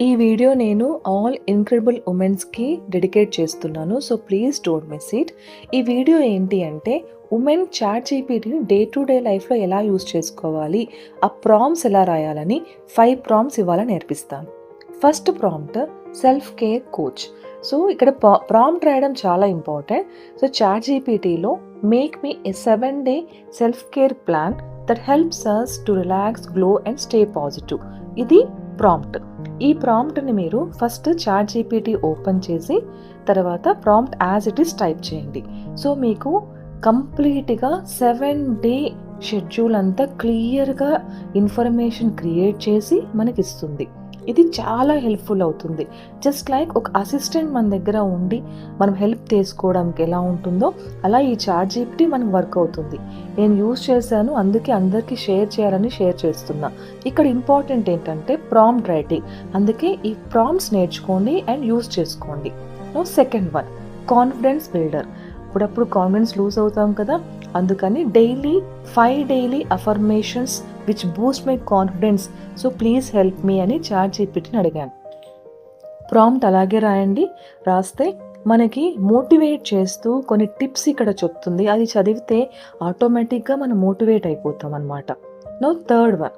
ఈ వీడియో నేను all incredible ఉమెన్స్కి dedicate చేస్తున్నాను. So please don't miss it. ఈ వీడియో ఏంటి అంటే ఉమెన్ చాట్‌జీపీటీని డే టు డే లైఫ్లో ఎలా యూజ్ చేసుకోవాలి, ఆ ప్రాంప్ట్స్ ఎలా రాయాలని 5 ప్రాంప్ట్స్ ఇవాళ నేర్పిస్తాను. First prompt self care coach. So ఇక్కడ ప్రాంప్ట్ రాయడం చాలా ఇంపార్టెంట్. సో చాట్‌జీపీటీలో make me a 7-day self care plan that helps us to relax, glow and stay positive. ఇది ప్రాంప్ట్. ఈ ప్రాంప్ట్ని మీరు ఫస్ట్ చాట్‌జీపీటీ ఓపెన్ చేసి తర్వాత prompt as it is type చేయండి. సో మీకు కంప్లీట్గా 7-day షెడ్యూల్ అంతా క్లియర్గా ఇన్ఫర్మేషన్ క్రియేట్ చేసి మనకి ఇస్తుంది. ఇది చాలా హెల్ప్ఫుల్ అవుతుంది. జస్ట్ లైక్ ఒక అసిస్టెంట్ మన దగ్గర ఉండి మనం హెల్ప్ తీసుకోవడానికి ఎలా ఉంటుందో అలా ఈ చాట్‌జీపీటీ మనకు వర్క్ అవుతుంది. నేను యూజ్ చేశాను, అందుకే అందరికీ షేర్ చేయాలని షేర్ చేస్తున్నా. ఇక్కడ ఇంపార్టెంట్ ఏంటంటే ప్రాంప్ట్ రైటింగ్. అందుకే ఈ ప్రాంప్ట్స్ నేర్చుకోండి అండ్ యూజ్ చేసుకోండి. Second one confidence builder. అప్పుడప్పుడు కాన్ఫిడెన్స్ లూజ్ అవుతాం కదా, అందుకని daily 5 daily affirmations which Boost my confidence, so please help me అని చాట్‌జీపీటీని అడిగాను. ప్రాంప్ట్ అలాగే రాయండి. రాస్తే మనకి మోటివేట్ చేస్తూ కొన్ని టిప్స్ ఇక్కడ చెప్తుంది. అది చదివితే ఆటోమేటిక్గా మనం మోటివేట్ అయిపోతాం అన్నమాట. Third one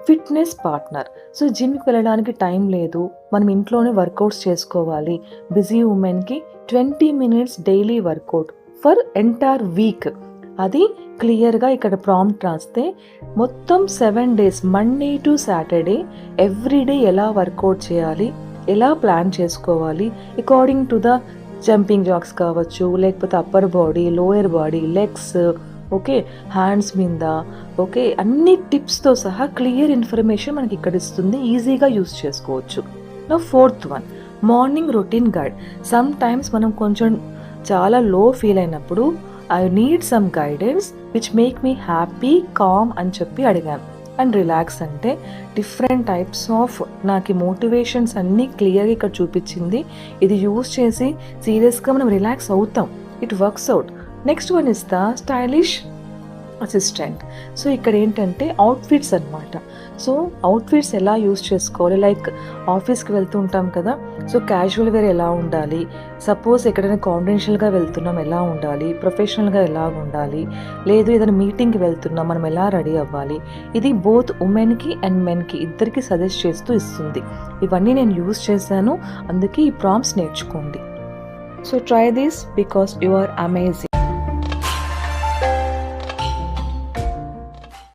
fitness partner. So జిమ్కి వెళ్ళడానికి టైం లేదు, మనం ఇంట్లోనే వర్కౌట్స్ చేసుకోవాలి. బిజీ ఉమెన్కి 20 minutes daily workout for entire week. అది క్లియర్గా ఇక్కడ ప్రాంప్ట్ రాస్తే మొత్తం 7 days Monday to Saturday everyday ఎలా వర్కౌట్ చేయాలి, ఎలా ప్లాన్ చేసుకోవాలి according to the jumping jacks కావచ్చు, లేకపోతే upper body, lower body, legs, okay, hands మీద, ఓకే, అన్ని టిప్స్తో సహా క్లియర్ ఇన్ఫర్మేషన్ మనకి ఇక్కడ ఇస్తుంది. ఈజీగా యూస్ చేసుకోవచ్చు. Fourth one morning routine guide. Sometimes మనం కొంచెం చాలా లో ఫీల్ అయినప్పుడు I need some guidance which make me happy, calm అని చెప్పి అడిగాను. అండ్ రిలాక్స్ అంటే డిఫరెంట్ టైప్స్ ఆఫ్ నాకు మోటివేషన్స్ అన్నీ క్లియర్గా ఇక్కడ చూపించింది. ఇది యూస్ చేసి సీరియస్గా మనం రిలాక్స్ అవుతాం. It works out. Next one is the stylish assistant. So ఇక్కడ ఏంటంటే అవుట్ఫిట్స్ అనమాట. సో అవుట్ఫిట్స్ ఎలా యూస్ చేసుకోవాలి, లైక్ ఆఫీస్కి వెళ్తూ ఉంటాం కదా, సో క్యాజువల్ వేర్ ఎలా ఉండాలి, సపోజ్ ఎక్కడైనా కాన్ఫిడెన్షియల్గా వెళ్తున్నాం ఎలా ఉండాలి, ప్రొఫెషనల్గా ఎలా ఉండాలి, లేదు ఏదైనా మీటింగ్కి వెళ్తున్నాం మనం ఎలా రెడీ అవ్వాలి, ఇది బోత్ ఉమెన్కి అండ్ మెన్కి ఇద్దరికి సజెస్ట్ చేస్తూ ఇస్తుంది. ఇవన్నీ నేను యూస్ చేశాను, అందుకే ఈ ప్రాంప్ట్స్ నేర్చుకోండి. So try this because you are amazing.